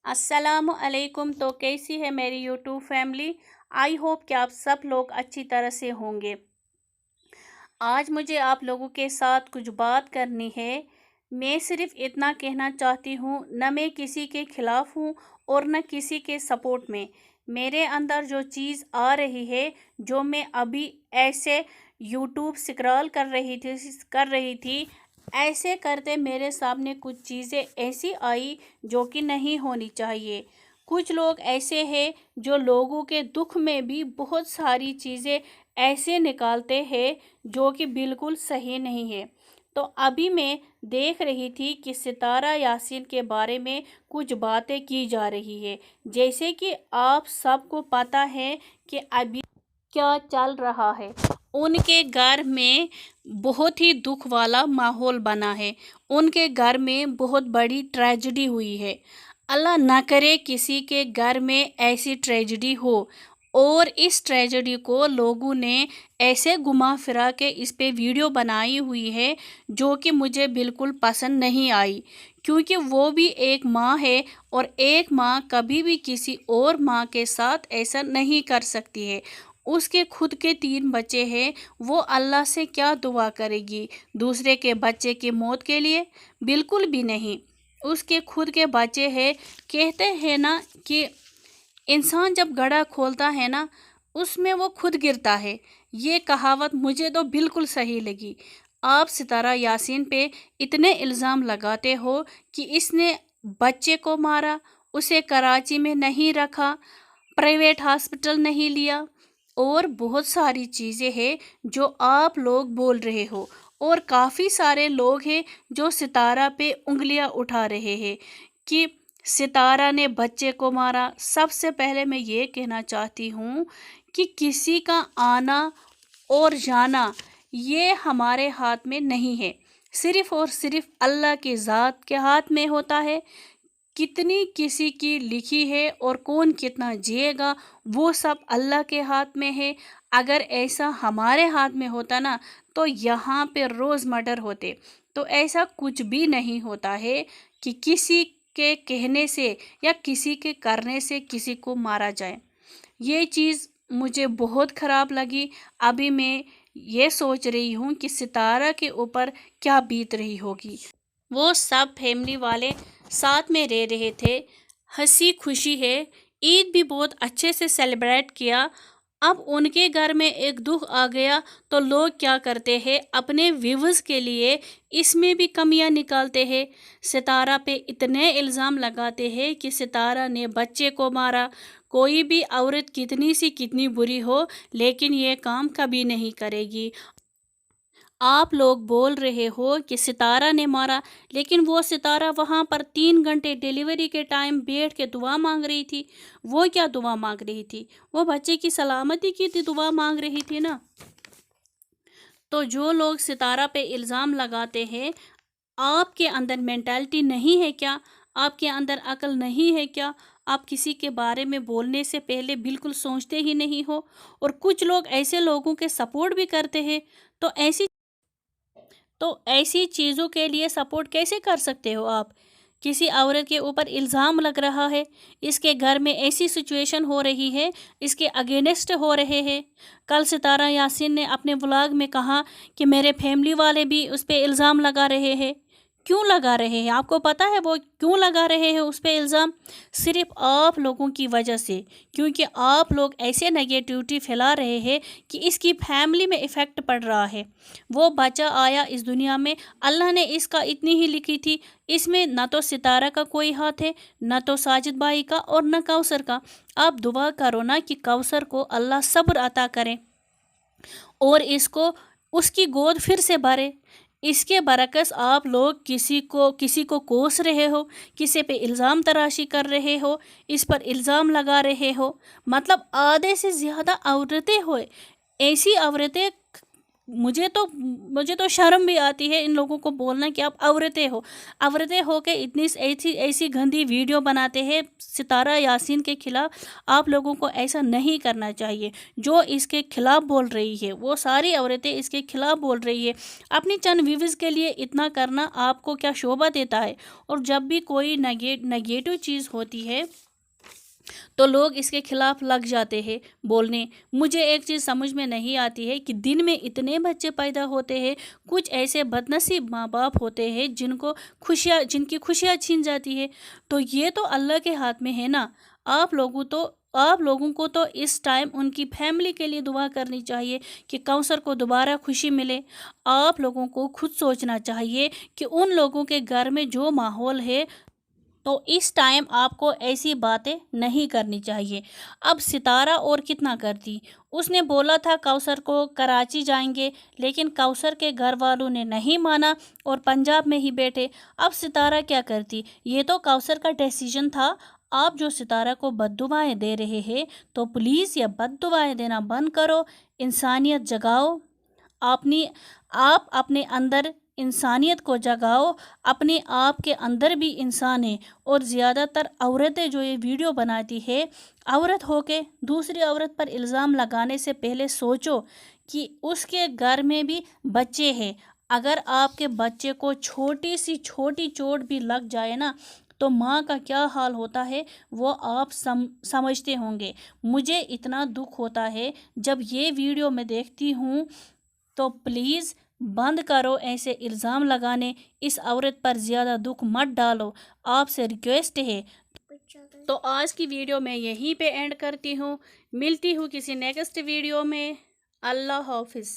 अस्सलाम अलैकुम। तो कैसी है मेरी यूट्यूब फैमिली। आई होप कि आप सब लोग अच्छी तरह से होंगे। आज मुझे आप लोगों के साथ कुछ बात करनी है। मैं सिर्फ इतना कहना चाहती हूँ, न मैं किसी के खिलाफ हूँ और न किसी के सपोर्ट में। मेरे अंदर जो चीज़ आ रही है, जो मैं अभी ऐसे यूट्यूब स्क्रॉल कर रही थी, ऐसे करते मेरे सामने कुछ चीज़ें ऐसी आई जो कि नहीं होनी चाहिए। कुछ लोग ऐसे हैं जो लोगों के दुख में भी बहुत सारी चीज़ें ऐसे निकालते हैं जो कि बिल्कुल सही नहीं है। तो अभी मैं देख रही थी कि सितारा यासीन के बारे में कुछ बातें की जा रही है। जैसे कि आप सबको पता है कि अभी क्या चल रहा है। उनके घर में बहुत ही दुख वाला माहौल बना है। उनके घर में बहुत बड़ी ट्रेजेडी हुई है। अल्लाह ना करे किसी के घर में ऐसी ट्रेजेडी हो। और इस ट्रेजेडी को लोगों ने ऐसे घुमा फिरा के इस पे वीडियो बनाई हुई है जो कि मुझे बिल्कुल पसंद नहीं आई। क्योंकि वो भी एक माँ है और एक माँ कभी भी किसी और माँ के साथ ऐसा नहीं कर सकती है। उसके खुद के 3 बच्चे हैं, वो अल्लाह से क्या दुआ करेगी दूसरे के बच्चे की मौत के लिए? बिल्कुल भी नहीं। उसके खुद के बच्चे हैं। कहते हैं ना कि इंसान जब गड्ढा खोलता है ना, उसमें वो खुद गिरता है। ये कहावत मुझे तो बिल्कुल सही लगी। आप सितारा यासीन पे इतने इल्ज़ाम लगाते हो कि इसने बच्चे को मारा, उसे कराची में नहीं रखा, प्राइवेट हॉस्पिटल नहीं लिया, और बहुत सारी चीज़ें हैं जो आप लोग बोल रहे हो। और काफ़ी सारे लोग हैं जो सितारा पे उंगलियां उठा रहे हैं कि सितारा ने बच्चे को मारा। सबसे पहले मैं ये कहना चाहती हूँ कि किसी का आना और जाना ये हमारे हाथ में नहीं है। सिर्फ़ और सिर्फ अल्लाह की ज़ात के हाथ में होता है। कितनी किसी की लिखी है और कौन कितना जिएगा, वो सब अल्लाह के हाथ में है। अगर ऐसा हमारे हाथ में होता ना, तो यहाँ पे रोज़ मर्डर होते। तो ऐसा कुछ भी नहीं होता है कि किसी के कहने से या किसी के करने से किसी को मारा जाए। ये चीज़ मुझे बहुत ख़राब लगी। अभी मैं ये सोच रही हूँ कि सितारा के ऊपर क्या बीत रही होगी। वो सब फैमिली वाले साथ में रह रहे थे, हंसी खुशी है। ईद भी बहुत अच्छे से सेलिब्रेट किया। अब उनके घर में एक दुख आ गया तो लोग क्या करते हैं, अपने व्यूज़ के लिए इसमें भी कमियां निकालते हैं। सितारा पे इतने इल्ज़ाम लगाते हैं कि सितारा ने बच्चे को मारा। कोई भी औरत कितनी सी कितनी बुरी हो, लेकिन ये काम कभी नहीं करेगी। आप लोग बोल रहे हो कि सितारा ने मारा, लेकिन वो सितारा वहाँ पर 3 घंटे डिलीवरी के टाइम बैठ के दुआ मांग रही थी। वो क्या दुआ मांग रही थी? वो बच्चे की सलामती की थी दुआ मांग रही थी ना। तो जो लोग सितारा पे इल्ज़ाम लगाते हैं, आपके अंदर मेंटालिटी नहीं है क्या? आपके अंदर अकल नहीं है क्या? आप किसी के बारे में बोलने से पहले बिल्कुल सोचते ही नहीं हो। और कुछ लोग ऐसे लोगों के सपोर्ट भी करते हैं। तो ऐसी चीज़ों के लिए सपोर्ट कैसे कर सकते हो आप? किसी औरत के ऊपर इल्ज़ाम लग रहा है, इसके घर में ऐसी सिचुएशन हो रही है, इसके अगेंस्ट हो रहे हैं। कल सितारा यासीन ने अपने व्लॉग में कहा कि मेरे फैमिली वाले भी उस पर इल्ज़ाम लगा रहे हैं। क्यों लगा रहे हैं? आपको पता है वो क्यों लगा रहे हैं उस पर इल्ज़ाम? सिर्फ आप लोगों की वजह से। क्योंकि आप लोग ऐसे नेगेटिविटी फैला रहे हैं कि इसकी फैमिली में इफ़ेक्ट पड़ रहा है। वो बच्चा आया इस दुनिया में, अल्लाह ने इसका इतनी ही लिखी थी। इसमें न तो सितारा का कोई हाथ है, न तो साजिद भाई का, और न कौसर का। आप दुआ करो ना कि कौसर को अल्लाह सब्र अता करे और इसको उसकी गोद फिर से भरे। इसके बरकस आप लोग किसी को कोस रहे हो, किसी पे इल्ज़ाम तराशी कर रहे हो, इस पर इल्ज़ाम लगा रहे हो। मतलब आधे से ज़्यादा औरतें हो, ऐसी औरतें मुझे तो शर्म भी आती है इन लोगों को बोलना कि आप औरतें हो के इतनी ऐसी ऐसी गंदी वीडियो बनाते हैं सितारा यासीन के खिलाफ। आप लोगों को ऐसा नहीं करना चाहिए। जो इसके खिलाफ बोल रही है वो सारी औरतें इसके खिलाफ बोल रही है। अपनी चंद व्यूज़ के लिए इतना करना आपको क्या शोभा देता है? और जब भी कोई नेगेटिव चीज़ होती है तो लोग इसके खिलाफ लग जाते हैं बोलने। मुझे एक चीज़ समझ में नहीं आती है कि दिन में इतने बच्चे पैदा होते हैं, कुछ ऐसे बदनसीब माँ बाप होते हैं जिनकी खुशियाँ छीन जाती है। तो ये तो अल्लाह के हाथ में है ना। आप लोगों को तो इस टाइम उनकी फैमिली के लिए दुआ करनी चाहिए कि कौसर को दोबारा खुशी मिले। आप लोगों को खुद सोचना चाहिए कि उन लोगों के घर में जो माहौल है, तो इस टाइम आपको ऐसी बातें नहीं करनी चाहिए। अब सितारा और कितना करती, उसने बोला था कौसर को कराची जाएंगे, लेकिन कौसर के घर वालों ने नहीं माना और पंजाब में ही बैठे। अब सितारा क्या करती? ये तो कौसर का डिसीजन था। आप जो सितारा को बद्दुआएं दे रहे हैं तो प्लीज़ ये बद्दुआएं देना बंद करो, इंसानियत जगाओ। अपनी आप अपने अंदर इंसानियत को जगाओ। अपने आप के अंदर भी इंसान है। और ज़्यादातर औरतें जो ये वीडियो बनाती है, औरत होके दूसरी औरत पर इल्ज़ाम लगाने से पहले सोचो कि उसके घर में भी बच्चे हैं। अगर आपके बच्चे को छोटी सी छोटी चोट भी लग जाए ना, तो माँ का क्या हाल होता है वो आप समझते होंगे। मुझे इतना दुख होता है जब ये वीडियो मैं देखती हूँ। तो प्लीज़ बंद करो ऐसे इल्ज़ाम लगाने। इस औरत पर ज़्यादा दुख मत डालो, आपसे रिक्वेस्ट है। तो आज की वीडियो मैं यहीं पे एंड करती हूँ। मिलती हूँ किसी नेक्स्ट वीडियो में। अल्लाह हाफिज़।